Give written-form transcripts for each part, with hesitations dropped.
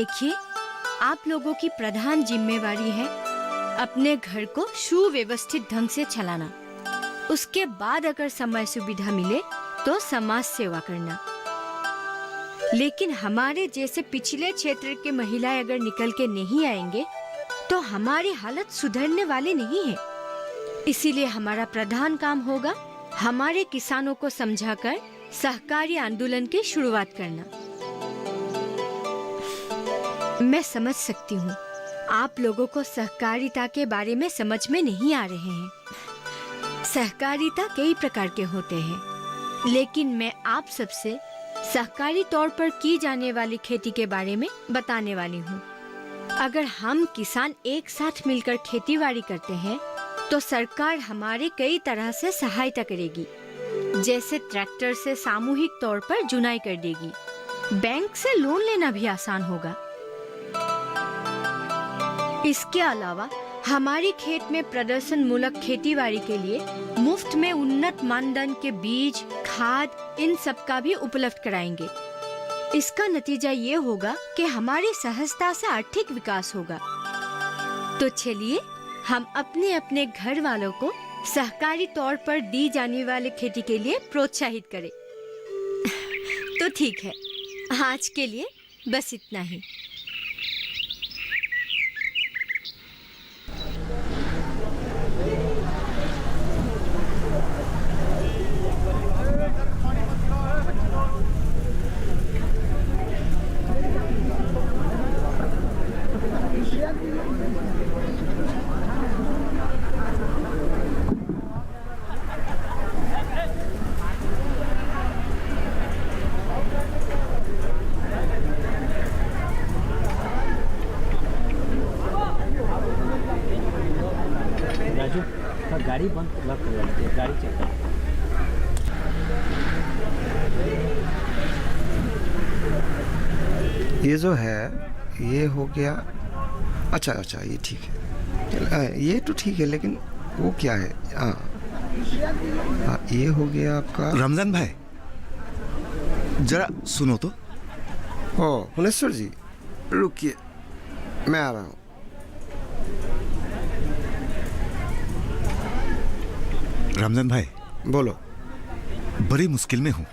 देखिए, आप लोगों की प्रधान जिम्मेवारी है अपने घर को सुव्यवस्थित ढंग से चलाना। उसके बाद अगर समय सुविधा मिले तो समाज सेवा करना। लेकिन हमारे जैसे पिछले क्षेत्र के महिलाएं अगर निकल के नहीं आएंगे तो हमारी हालत सुधरने वाली नहीं है। इसीलिए हमारा प्रधान काम होगा हमारे किसानों को समझाकर सहकारी आंदोलन की शुरुआत करना। मैं समझ सकती हूँ आप लोगों को सहकारिता के बारे में समझ में नहीं आ रहे हैं। सहकारिता कई प्रकार के होते हैं, लेकिन मैं आप सबसे सहकारी तौर पर की जाने वाली खेती के बारे में बताने वाली हूँ। अगर हम किसान एक साथ मिलकर खेतीबाड़ी करते हैं तो सरकार हमारे कई तरह से सहायता करेगी। जैसे ट्रैक्टर से सामूहिक तौर पर जुनाई कर देगी, बैंक से लोन लेना भी आसान होगा। इसके अलावा हमारे खेत में प्रदर्शन मूलक खेतीबाड़ी के लिए मुफ्त में उन्नत मानदंड के बीज, खाद, इन सब का भी उपलब्ध कराएंगे। इसका नतीजा ये होगा कि हमारी सहजता से आर्थिक विकास होगा। तो चलिए हम अपने अपने घर वालों को सहकारी तौर पर दी जाने वाली खेती के लिए प्रोत्साहित करें। तो ठीक है, आज के लिए बस इतना ही। गाड़ी बंद कर गाड़ी चलता है। ये जो है ये हो गया। अच्छा ये ठीक है, ये तो ठीक है, लेकिन वो क्या है? हाँ, ये हो गया आपका। रमजान भाई जरा सुनो तो। ओ हुनेश्वर जी, रुकिए, मैं आ रहा हूँ। रमजान भाई बोलो। बड़ी मुश्किल में हूँ।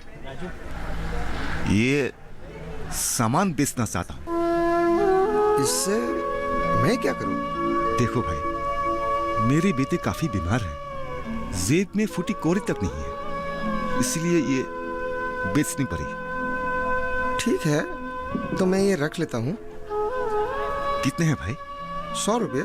ये सामान बेचना चाहता हूँ। इससे मैं क्या करूँ? देखो भाई, मेरी बेटी काफी बीमार है, जेब में फूटी कौड़ी तक नहीं है, इसलिए ये बेचनी पड़ी। ठीक है, तो मैं ये रख लेता हूँ। कितने हैं भाई? 100 रुपये।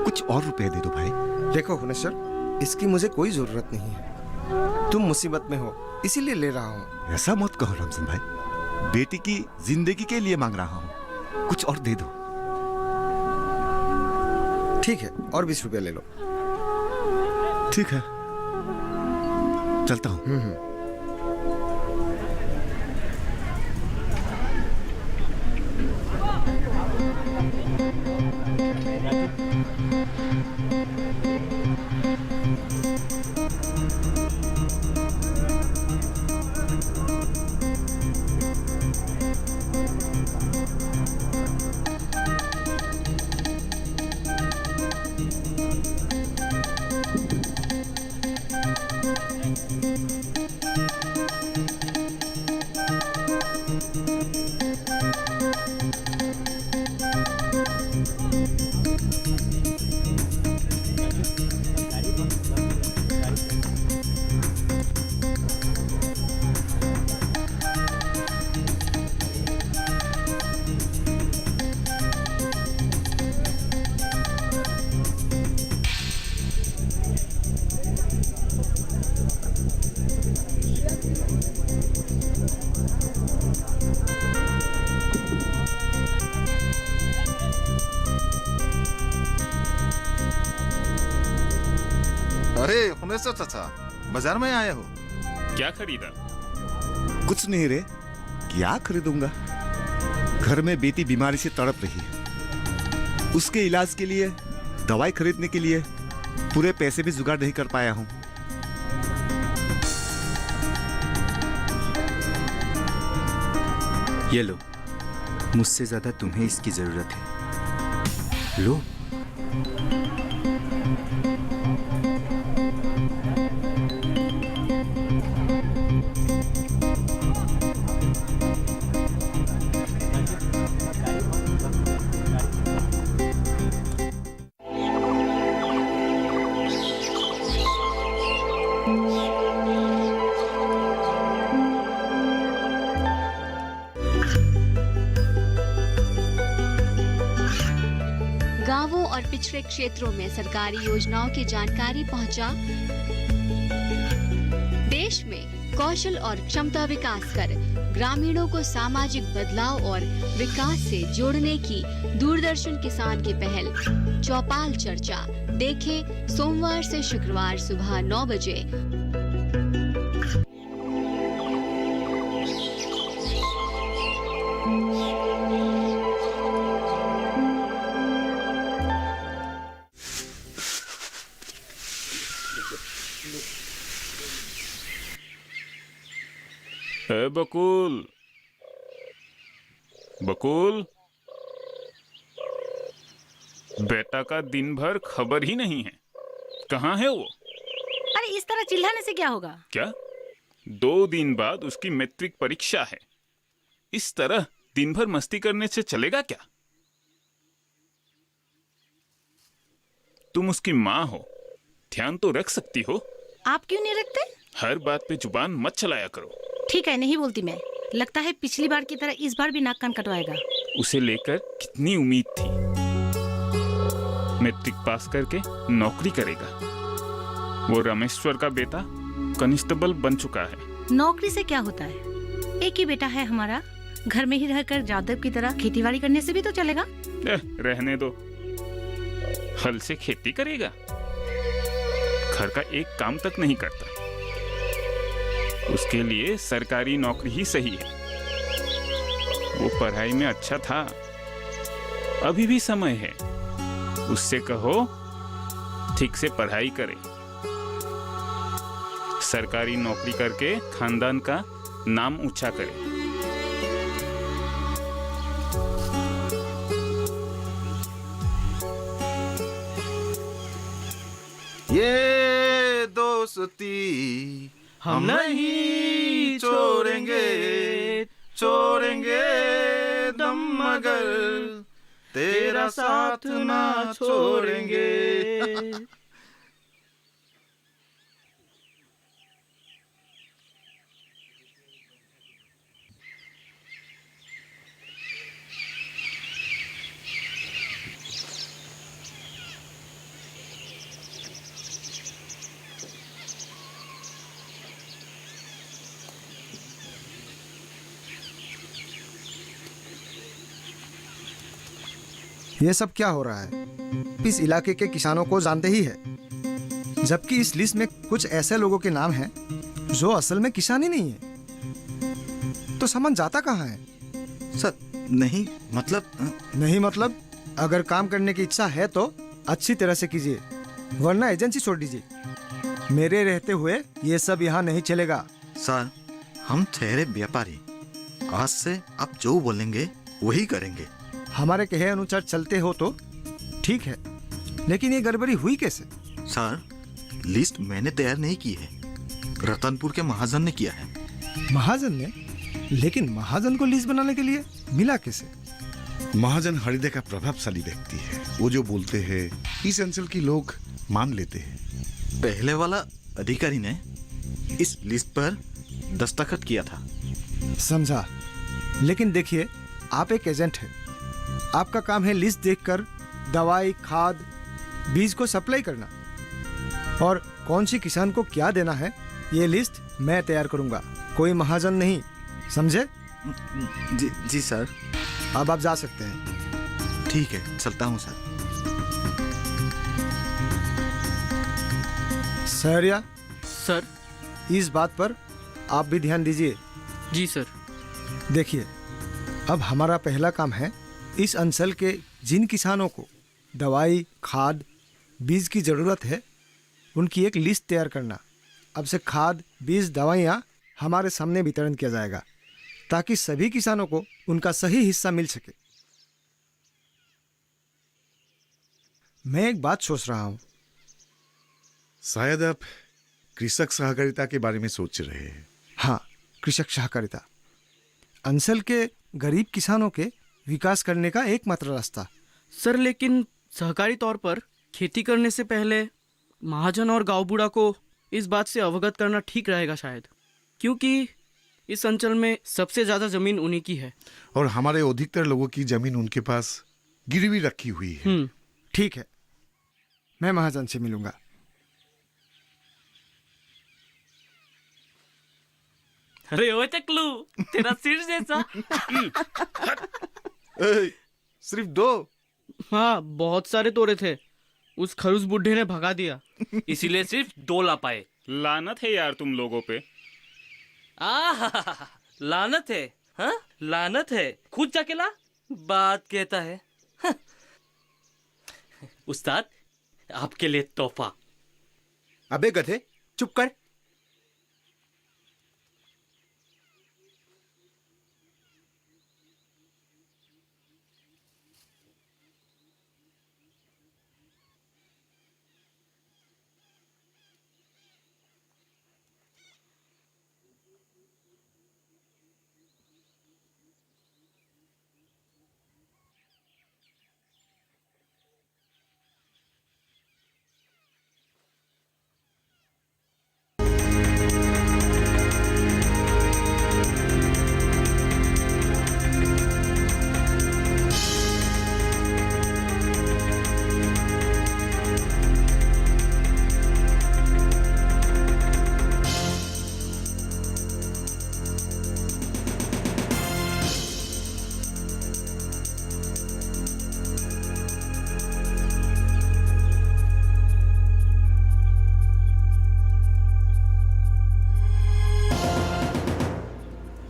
कुछ और रुपए दे दो भाई। देखो हुनेश्वर, इसकी मुझे कोई जरूरत नहीं है। तुम मुसीबत में हो इसीलिए ले रहा हूँ। ऐसा मत कहो रमजान भाई, बेटी की जिंदगी के लिए मांग रहा हूँ, कुछ और दे दो। ठीक है, और 20 रुपये ले लो। ठीक है, चलता हूँ। अरे हुनेश्वर चाचा, बाजार में आया हो? क्या खरीदा? कुछ नहीं रे, क्या खरीदूंगा? घर में बेटी बीमारी से तड़प रही है, उसके इलाज के लिए दवाई खरीदने के लिए पूरे पैसे भी जुगाड़ नहीं कर पाया हूं। ये लो, मुझसे ज्यादा तुम्हें इसकी जरूरत है। लो। गांवों और पिछड़े क्षेत्रों में सरकारी योजनाओं की जानकारी पहुंचा। देश में कौशल और क्षमता विकास कर ग्रामीणों को सामाजिक बदलाव और विकास से जोड़ने की दूरदर्शन किसान की पहल चौपाल चर्चा देखें सोमवार से शुक्रवार सुबह 9 बजे। ए बकुल, बकुल, बेटा का दिन भर खबर ही नहीं है। कहाँ है वो? अरे इस तरह चिल्लाने से क्या होगा? क्या 2 दिन बाद उसकी मैट्रिक परीक्षा है? इस तरह दिन भर मस्ती करने से चलेगा क्या? तुम उसकी माँ हो, ध्यान तो रख सकती हो। आप क्यों नहीं रखते? हर बात पे जुबान मत चलाया करो। ठीक है, नहीं बोलती मैं। लगता है पिछली बार की तरह इस बार भी नाक कान कटवाएगा। उसे लेकर कितनी उम्मीद थी। मैट्रिक पास करके नौकरी करेगा। वो रामेश्वर का बेटा कांस्टेबल बन चुका है। नौकरी से क्या होता है? एक ही बेटा है हमारा। घर में ही रहकर जादव की तरह खेतीबाड़ी करने से भी तो चलेगा। रहने दो, हल से खेती करेगा। घर का एक काम तक नहीं करता। उसके लिए सरकारी नौकरी ही सही है। वो पढ़ाई में अच्छा था, अभी भी समय है। उससे कहो ठीक से पढ़ाई करे, सरकारी नौकरी करके खानदान का नाम ऊंचा करे। ये दोस्ती हम नहीं छोड़ेंगे, छोड़ेंगे दम मगर तेरा साथ ना छोड़ेंगे। ये सब क्या हो रहा है? इस इलाके के किसानों को जानते ही है, जबकि इस लिस्ट में कुछ ऐसे लोगों के नाम हैं जो असल में किसान ही नहीं है। तो सामान जाता कहाँ है? सर नहीं मतलब अगर काम करने की इच्छा है तो अच्छी तरह से कीजिए, वरना एजेंसी छोड़ दीजिए। मेरे रहते हुए ये सब यहाँ नहीं चलेगा। सर हम ठहरे व्यापारी, आज से आप जो बोलेंगे वही करेंगे। हमारे कहे अनुसार चलते हो तो ठीक है, लेकिन ये गड़बड़ी हुई कैसे? सर लिस्ट मैंने तैयार नहीं की है, रतनपुर के महाजन ने किया है। महाजन ने? लेकिन महाजन को लिस्ट बनाने के लिए मिला कैसे? महाजन हृदय का प्रभावशाली व्यक्ति है। वो जो बोलते हैं इस अंचल के लोग मान लेते हैं। पहले वाला अधिकारी ने इस लिस्ट पर दस्तखत किया था। समझा, लेकिन देखिए आप एक एजेंट हैं, आपका काम है लिस्ट देखकर दवाई, खाद, बीज को सप्लाई करना, और कौन सी किसान को क्या देना है ये लिस्ट मैं तैयार करूंगा, कोई महाजन नहीं, समझे? जी सर। अब आप जा सकते हैं। ठीक है, चलता हूँ सर। सहरिया सर। इस बात पर आप भी ध्यान दीजिए। जी सर। देखिए, अब हमारा पहला काम है इस अंचल के जिन किसानों को दवाई, खाद, बीज की ज़रूरत है उनकी एक लिस्ट तैयार करना। अब से खाद, बीज, दवाइयाँ हमारे सामने वितरण किया जाएगा। ताकि सभी किसानों को उनका सही हिस्सा मिल सके। मैं एक बात सोच रहा हूं। शायद आप कृषक सहकारिता के बारे में सोच रहे हैं। हाँ, कृषक सहकारिता अंचल के गरीब किसानों के विकास करने का एकमात्र रास्ता। सर, लेकिन सहकारी तौर पर खेती करने से पहले महाजन और गांव बूढ़ा को इस बात से अवगत करना ठीक रहेगा शायद, क्योंकि इस अंचल में सबसे ज्यादा जमीन उन्हीं की है और हमारे अधिकतर लोगों की जमीन उनके पास गिरवी रखी हुई है। ठीक है, मैं महाजन से मिलूंगा। अरे ओ चकलू, तेरा सिर जैसा। सिर्फ 2? हाँ, बहुत सारे तोड़े थे, उस खरूस बुढ़े ने भगा दिया, इसीलिए सिर्फ 2 ला पाए। लानत है यार तुम लोगों पे। लानत है? हाँ, लानत है। खुद जाके ला, बात कहता है। हाँ। उस्ताद, आपके लिए तोहफा। अबे गधे, चुप कर।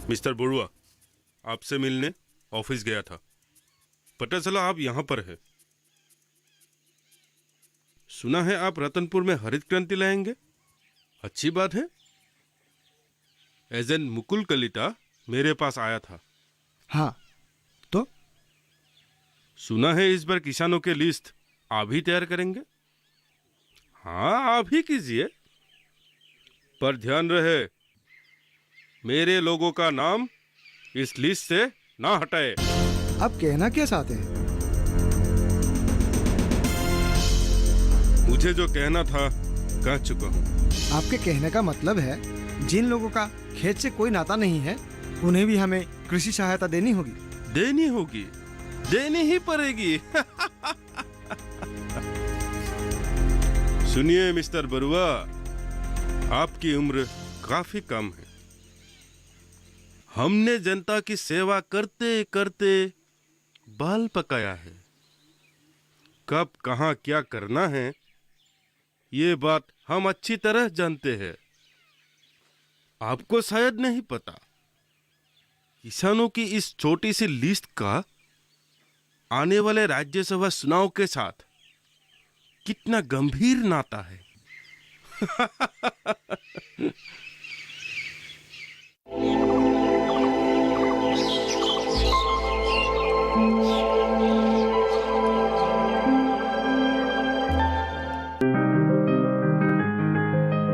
मिस्टर बरुआ, आपसे मिलने ऑफिस गया था, पता चला आप यहाँ पर है। सुना है आप रतनपुर में हरित क्रांति लाएंगे, अच्छी बात है। एजेंट मुकुल कलिता मेरे पास आया था। हाँ, तो सुना है इस बार किसानों के लिस्ट आप ही तैयार करेंगे। हाँ, आप ही कीजिए, पर ध्यान रहे मेरे लोगों का नाम इस लिस्ट से ना हटाए। आप कहना क्या चाहते हैं? मुझे जो कहना था कह चुका हूँ। आपके कहने का मतलब है जिन लोगों का खेत से कोई नाता नहीं है उन्हें भी हमें कृषि सहायता देनी होगी। देनी होगी, देनी ही पड़ेगी। सुनिए मिस्टर बरुआ, आपकी उम्र काफी कम है। हमने जनता की सेवा करते करते बाल पकाया है। कब कहां क्या करना है ये बात हम अच्छी तरह जानते हैं। आपको शायद नहीं पता, किसानों की इस छोटी सी लिस्ट का आने वाले राज्यसभा चुनाव के साथ कितना गंभीर नाता है।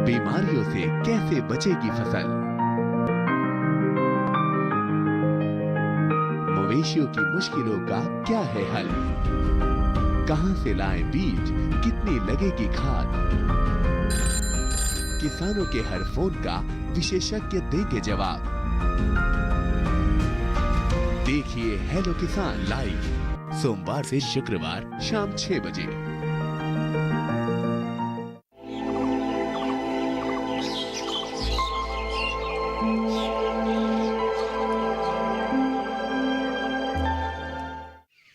बीमारियों से कैसे बचेगी फसल? मवेशियों की मुश्किलों का क्या है हल? कहां से लाएं बीज, कितनी लगेगी खाद? किसानों के हर फोन का विशेषज्ञ देंगे जवाब। देखिए हेलो किसान लाइव, सोमवार से शुक्रवार शाम 6 बजे।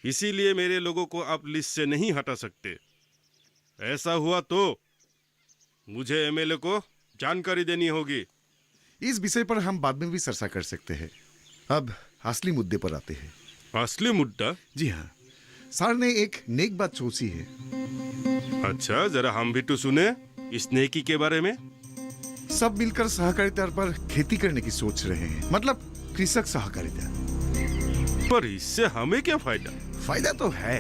इसीलिए मेरे लोगों को आप लिस्ट से नहीं हटा सकते। ऐसा हुआ तो मुझे एमएलए को जानकारी देनी होगी। इस विषय पर हम बाद में भी चर्चा कर सकते हैं। अब असली मुद्दे पर आते हैं। असली मुद्दा? जी हाँ, सर ने एक नेक बात सोची है। अच्छा, जरा हम भी तो सुने इस नेकी के बारे में। सब मिलकर सहकारिता पर खेती करने की सोच रहे हैं। मतलब कृषक सहकारिता। पर इससे हमें क्या फायदा? फायदा तो है।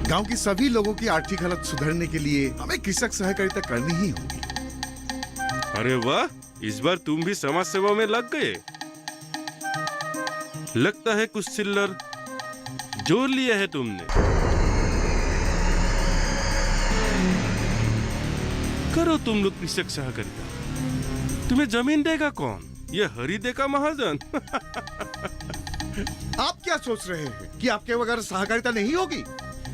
गांव की सभी लोगों की आर्थिक हालत सुधारने के लिए हमें कृषक सहकारिता करनी ही होगी। अरे वाह, इस बार तुम भी समाज सेवा में लग गए। लगता है कुछ चिल्लर जोड़ लिया है तुमने। करो तुम लोग कृषक सहकारिता। तुम्हें जमीन देगा कौन? ये हरी देगा महाजन। आप क्या सोच रहे हैं कि आपके बगैर सहकारिता नहीं होगी?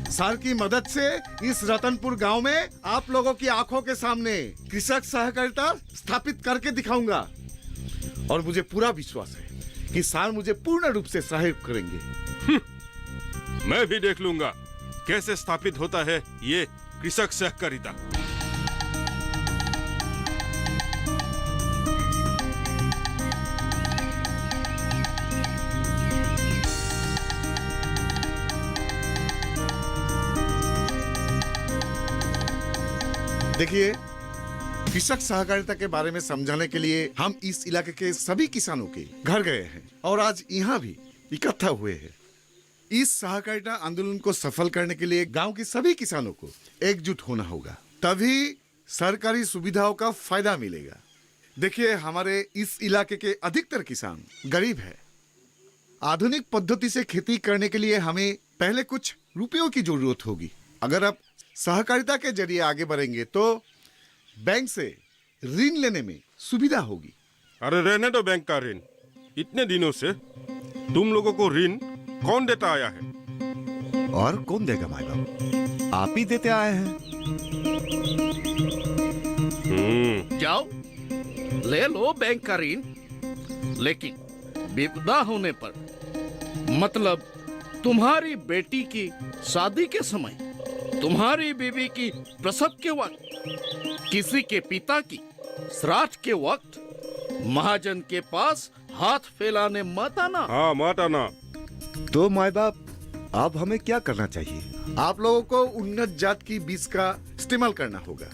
सर की मदद से इस रतनपुर गांव में आप लोगों की आंखों के सामने कृषक सहकारिता स्थापित करके दिखाऊंगा। और मुझे पूरा विश्वास है कि सर मुझे पूर्ण रूप से सहयोग करेंगे। मैं भी देख लूंगा कैसे स्थापित होता है ये कृषक सहकारिता। देखिए, कृषक सहकारिता के बारे में समझाने के लिए हम इस इलाके के सभी किसानों के घर गए हैं और आज यहाँ भी इकट्ठा हुए हैं। इस सहकारिता आंदोलन को सफल करने के लिए गांव के सभी किसानों को एकजुट होना होगा, तभी सरकारी सुविधाओं का फायदा मिलेगा। देखिए, हमारे इस इलाके के अधिकतर किसान गरीब है। आधुनिक पद्धति से खेती करने के लिए हमें पहले कुछ रुपयों की जरूरत होगी। अगर आप सहकारिता के जरिए आगे बढ़ेंगे तो बैंक से ऋण लेने में सुविधा होगी। अरे रहने दो बैंक का ऋण। इतने दिनों से तुम लोगों को ऋण कौन देता आया है? और कौन देगा माई बाप? आप ही देते आए हैं। जाओ ले लो बैंक का ऋण, लेकिन विपदा होने पर, मतलब तुम्हारी बेटी की शादी के समय, तुम्हारी बीवी की प्रसव के वक्त, किसी के पिता की श्राद्ध के वक्त महाजन के पास हाथ फैलाने मत आना। हाँ, मत आना। तो माई बाप, अब हमें क्या करना चाहिए? आप लोगों को उन्नत जात की बीज का इस्तेमाल करना होगा।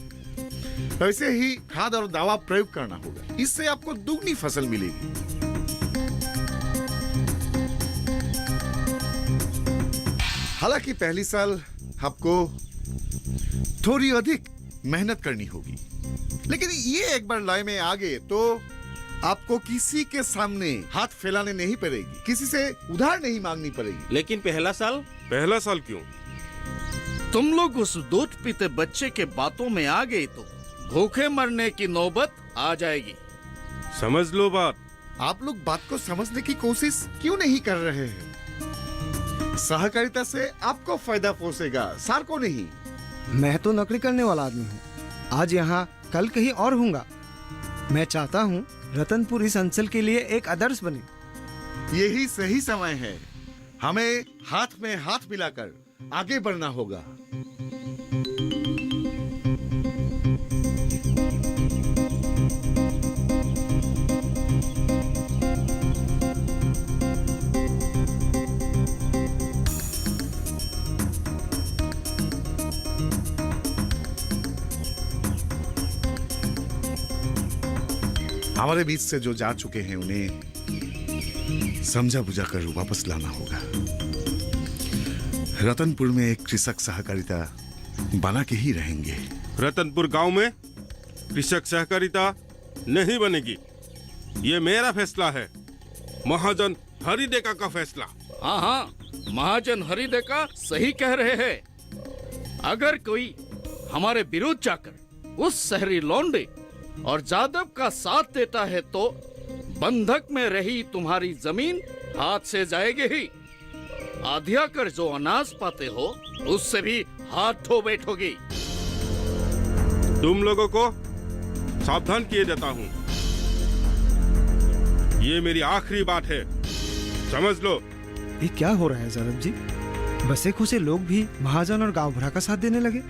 वैसे ही खाद और दवा प्रयोग करना होगा। इससे आपको दुगनी फसल मिलेगी। हालांकि पहली साल आपको थोड़ी अधिक मेहनत करनी होगी, लेकिन ये एक बार लाइन में आ गए तो आपको किसी के सामने हाथ फैलाने नहीं पड़ेगी, किसी से उधार नहीं मांगनी पड़ेगी। लेकिन पहला साल? पहला साल क्यों? तुम लोग उस दूध पीते बच्चे के बातों में आ गए तो भूखे मरने की नौबत आ जाएगी। समझ लो बात। आप लोग बात को समझने की कोशिश क्यों नहीं कर रहे हैं? सहकारिता से आपको फायदा पहुंचेगा, सार को नहीं। मैं तो नौकरी करने वाला आदमी हूँ। आज यहाँ, कल कहीं और हूँगा। मैं चाहता हूँ रतनपुर इस अंचल के लिए एक आदर्श बने। यही सही समय है। हमें हाथ में हाथ मिलाकर आगे बढ़ना होगा। हमारे बीच से जो जा चुके हैं उन्हें समझा बुझा कर वापस लाना होगा। रतनपुर में एक कृषक सहकारिता बना के ही रहेंगे। रतनपुर गांव में कृषक सहकारिता नहीं बनेगी। ये मेरा फैसला है, महाजन हरिदेका का फैसला। हाँ हाँ, महाजन हरिदेका सही कह रहे हैं। अगर कोई हमारे विरुद्ध जाकर उस शहरी लौंडे और जादव का साथ देता है तो बंधक में रही तुम्हारी जमीन हाथ से जाएगी ही। आधिया कर जो अनाज पाते हो उससे भी हाथ धो बैठोगी। तुम लोगों को सावधान किए जाता हूँ। ये मेरी आखिरी बात है, समझ लो। ये क्या हो रहा है जादव जी? बसे खुसे लोग भी महाजन और गांव भरा का साथ देने लगे।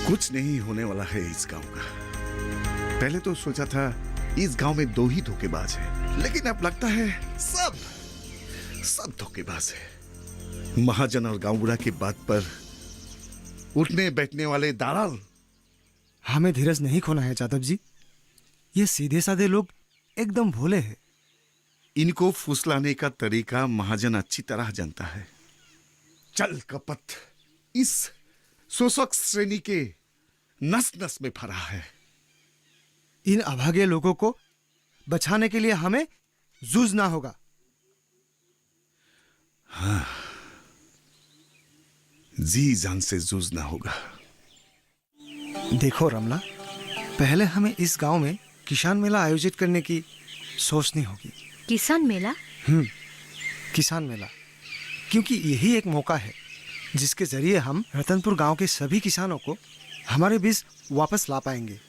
कुछ नहीं होने वाला है इस गांव का। पहले तो सोचा था इस गांव में 2 ही धोखेबाज हैं, लेकिन अब लगता है सब धोखेबाज है। महाजन और गांव बुढ़ा की बात पर उठने बैठने वाले दालाल। हमें धीरज नहीं खोना है जादव जी। ये सीधे साधे लोग एकदम भोले हैं। इनको फुसलाने का तरीका महाजन अच्छी तरह जानता है। चल कपट इस शोषक श्रेणी के नस नस में भरा है। इन अभागे लोगों को बचाने के लिए हमें जूझना होगा। हाँ, जी जान से जूझना होगा। देखो रमला, पहले हमें इस गांव में किसान मेला आयोजित करने की सोचनी होगी। किसान मेला? किसान मेला, क्योंकि यही एक मौका है जिसके जरिए हम रतनपुर गांव के सभी किसानों को हमारे बीच वापस ला पाएंगे।